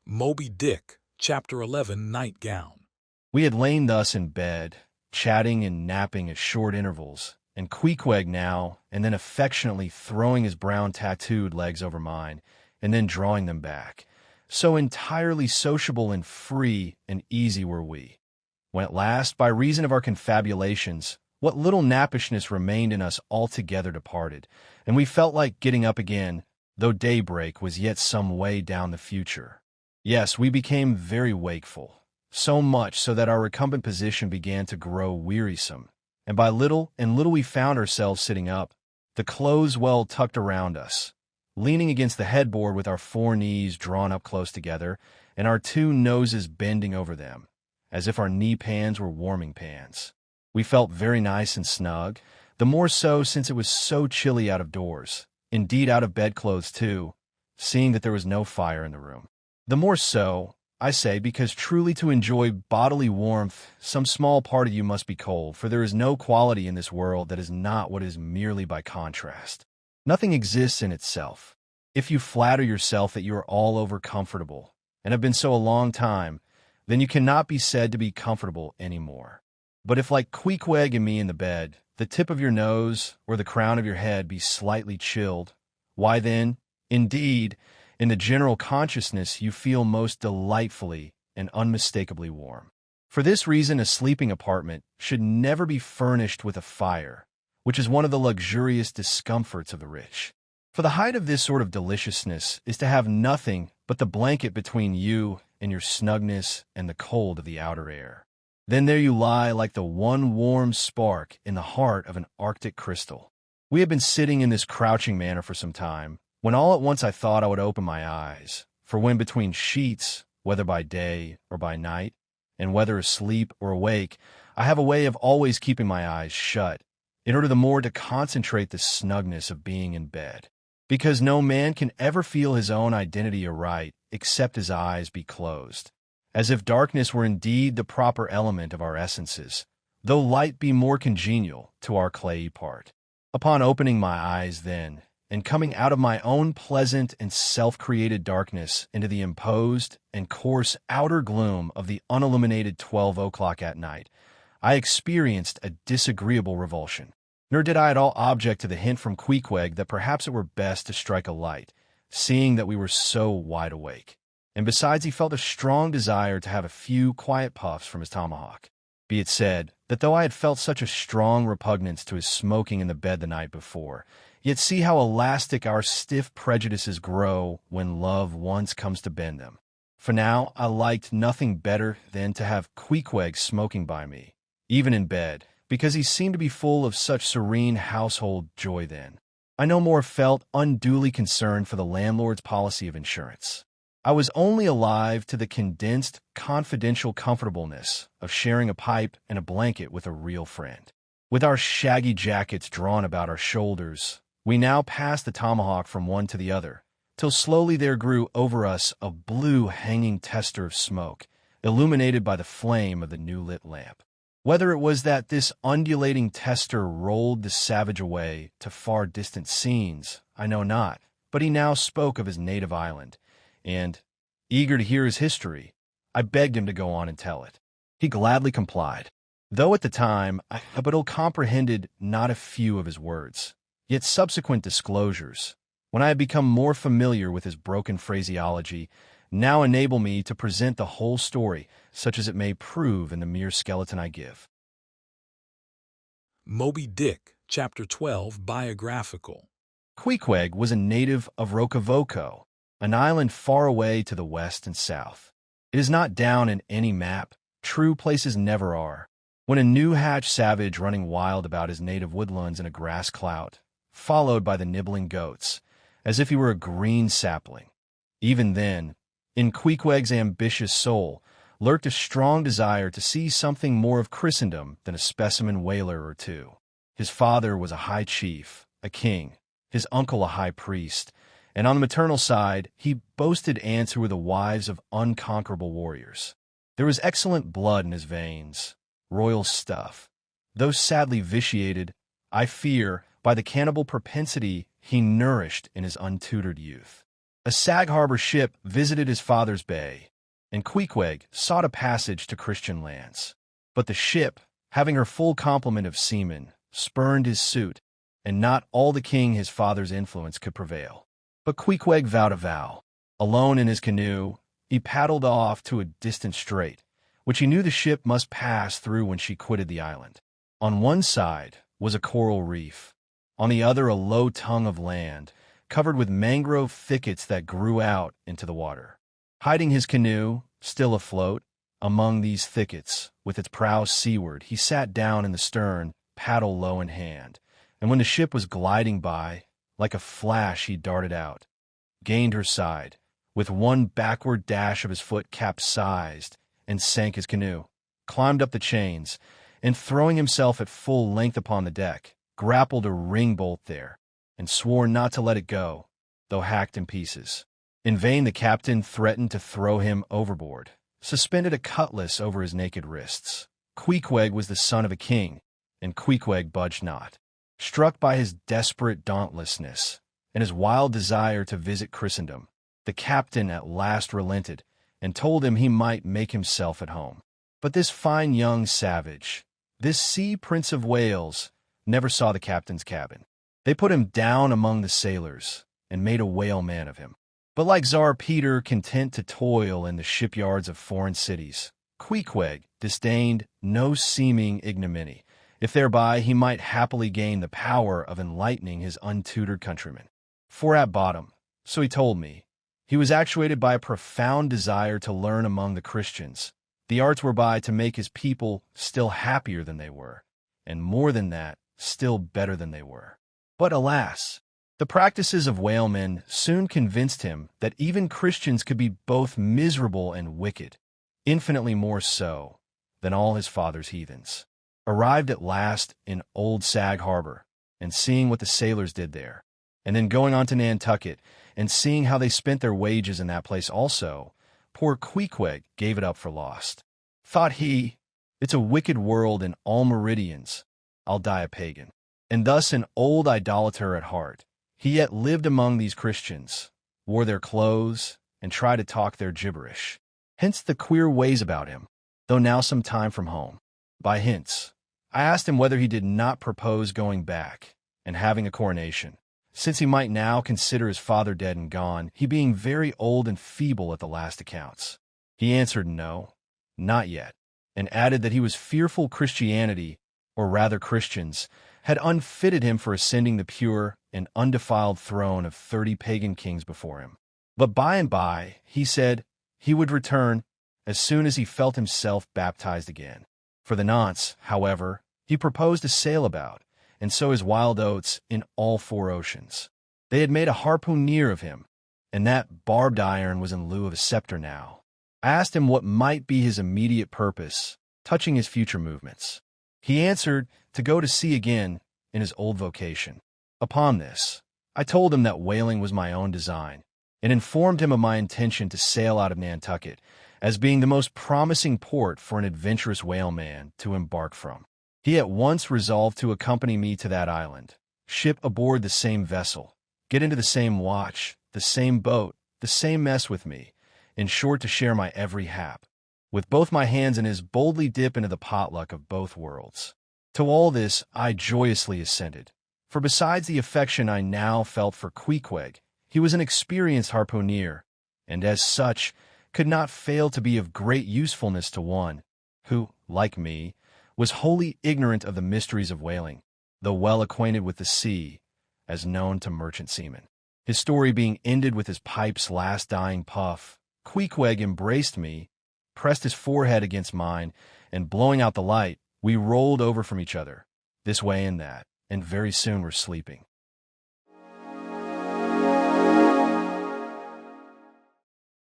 Moby Dick, Chapter 11, Nightgown. We had lain thus in bed, chatting and napping at short intervals, and Queequeg now and then affectionately throwing his brown tattooed legs over mine, and then drawing them back. So entirely sociable and free and easy were we, when at last, by reason of our confabulations, what little nappishness remained in us altogether departed, and we felt like getting up again, though daybreak was yet some way down the future. Yes, we became very wakeful, so much so that our recumbent position began to grow wearisome, and by little and little we found ourselves sitting up, the clothes well tucked around us, leaning against the headboard with our 4 knees drawn up close together, and our 2 noses bending over them, as if our knee pans were warming pans. We felt very nice and snug, the more so since it was so chilly out of doors, indeed out of bedclothes too, seeing that there was no fire in the room. The more so, I say, because truly to enjoy bodily warmth, some small part of you must be cold, for there is no quality in this world that is not what is merely by contrast. Nothing exists in itself. If you flatter yourself that you are all over comfortable, and have been so a long time, then you cannot be said to be comfortable anymore. But if, like Queequeg and me in the bed, the tip of your nose or the crown of your head be slightly chilled, why then, indeed, in the general consciousness you feel most delightfully and unmistakably warm. For this reason a sleeping apartment should never be furnished with a fire, which is one of the luxurious discomforts of the rich. For the height of this sort of deliciousness is to have nothing but the blanket between you and your snugness and the cold of the outer air. Then there you lie like the one warm spark in the heart of an Arctic crystal. We had been sitting in this crouching manner for some time, when all at once I thought I would open my eyes, for when between sheets, whether by day or by night, and whether asleep or awake, I have a way of always keeping my eyes shut, in order the more to concentrate the snugness of being in bed. Because no man can ever feel his own identity aright except his eyes be closed, as if darkness were indeed the proper element of our essences, though light be more congenial to our clayey part. Upon opening my eyes then, and coming out of my own pleasant and self-created darkness into the imposed and coarse outer gloom of the unilluminated 12 o'clock at night, I experienced a disagreeable revulsion. Nor did I at all object to the hint from Queequeg that perhaps it were best to strike a light, seeing that we were so wide awake. And besides, he felt a strong desire to have a few quiet puffs from his tomahawk. Be it said that though I had felt such a strong repugnance to his smoking in the bed the night before, yet see how elastic our stiff prejudices grow when love once comes to bend them. For now I liked nothing better than to have Queequeg smoking by me, even in bed, because he seemed to be full of such serene household joy then. I no more felt unduly concerned for the landlord's policy of insurance. I was only alive to the condensed, confidential comfortableness of sharing a pipe and a blanket with a real friend. With our shaggy jackets drawn about our shoulders, we now passed the tomahawk from one to the other, till slowly there grew over us a blue hanging tester of smoke, illuminated by the flame of the new-lit lamp. Whether it was that this undulating tester rolled the savage away to far distant scenes, I know not, but he now spoke of his native island, and, eager to hear his history, I begged him to go on and tell it. He gladly complied, though at the time I but comprehended not a few of his words. Yet subsequent disclosures, when I had become more familiar with his broken phraseology, now enable me to present the whole story, such as it may prove in the mere skeleton I give. Moby Dick, Chapter 12, Biographical. Queequeg was a native of Rokovoko, an island far away to the west and south. It is not down in any map. True places never are. When a new-hatched savage running wild about his native woodlands in a grass clout, followed by the nibbling goats, as if he were a green sapling. Even then, in Queequeg's ambitious soul, lurked a strong desire to see something more of Christendom than a specimen whaler or two. His father was a high chief, a king, his uncle a high priest, and on the maternal side he boasted aunts who were the wives of unconquerable warriors. There was excellent blood in his veins, royal stuff, though sadly vitiated, I fear, by the cannibal propensity he nourished in his untutored youth. A Sag Harbor ship visited his father's bay, and Queequeg sought a passage to Christian lands. But the ship, having her full complement of seamen, spurned his suit, and not all the king his father's influence could prevail. But Queequeg vowed a vow. Alone in his canoe, he paddled off to a distant strait, which he knew the ship must pass through when she quitted the island. On one side was a coral reef, on the other a low tongue of land, covered with mangrove thickets that grew out into the water. Hiding his canoe, still afloat, among these thickets, with its prow seaward, he sat down in the stern, paddle low in hand, and when the ship was gliding by, like a flash he darted out, gained her side, with one backward dash of his foot capsized, and sank his canoe, climbed up the chains, and throwing himself at full length upon the deck, grappled a ring bolt there, and swore not to let it go, though hacked in pieces. In vain the captain threatened to throw him overboard, suspended a cutlass over his naked wrists. Queequeg was the son of a king, and Queequeg budged not. Struck by his desperate dauntlessness and his wild desire to visit Christendom, the captain at last relented and told him he might make himself at home. But this fine young savage, this sea prince of Wales, never saw the captain's cabin. They put him down among the sailors and made a whaleman of him. But like Tsar Peter, content to toil in the shipyards of foreign cities, Queequeg disdained no seeming ignominy, if thereby he might happily gain the power of enlightening his untutored countrymen. For at bottom, so he told me, he was actuated by a profound desire to learn among the Christians the arts whereby to make his people still happier than they were, and more than that, still better than they were. But alas, the practices of whalemen soon convinced him that even Christians could be both miserable and wicked, infinitely more so than all his father's heathens. Arrived at last in Old Sag Harbor, and seeing what the sailors did there, and then going on to Nantucket, and seeing how they spent their wages in that place also, poor Queequeg gave it up for lost. Thought he, it's a wicked world in all meridians, I'll die a pagan. And thus an old idolater at heart, he yet lived among these Christians, wore their clothes, and tried to talk their gibberish. Hence the queer ways about him, though now some time from home. By hints, I asked him whether he did not propose going back and having a coronation, since he might now consider his father dead and gone, he being very old and feeble at the last accounts. He answered no, not yet, and added that he was fearful Christianity, or rather Christians, had unfitted him for ascending the pure and undefiled throne of 30 pagan kings before him. But by and by, he said, he would return as soon as he felt himself baptized again. For the nonce, however, he proposed to sail about, and sow his wild oats in all 4 oceans. They had made a harpooneer of him, and that barbed iron was in lieu of a scepter now. I asked him what might be his immediate purpose, touching his future movements. He answered to go to sea again in his old vocation. Upon this, I told him that whaling was my own design, and informed him of my intention to sail out of Nantucket, as being the most promising port for an adventurous whaleman to embark from. He at once resolved to accompany me to that island, ship aboard the same vessel, get into the same watch, the same boat, the same mess with me, in short to share my every hap. With both my hands in his, boldly dip into the potluck of both worlds. To all this I joyously assented, for besides the affection I now felt for Queequeg, he was an experienced harpooneer, and as such could not fail to be of great usefulness to one who, like me, was wholly ignorant of the mysteries of whaling, though well acquainted with the sea, as known to merchant seamen. His story being ended with his pipe's last dying puff, Queequeg embraced me, pressed his forehead against mine, and blowing out the light, we rolled over from each other, this way and that, and very soon were sleeping.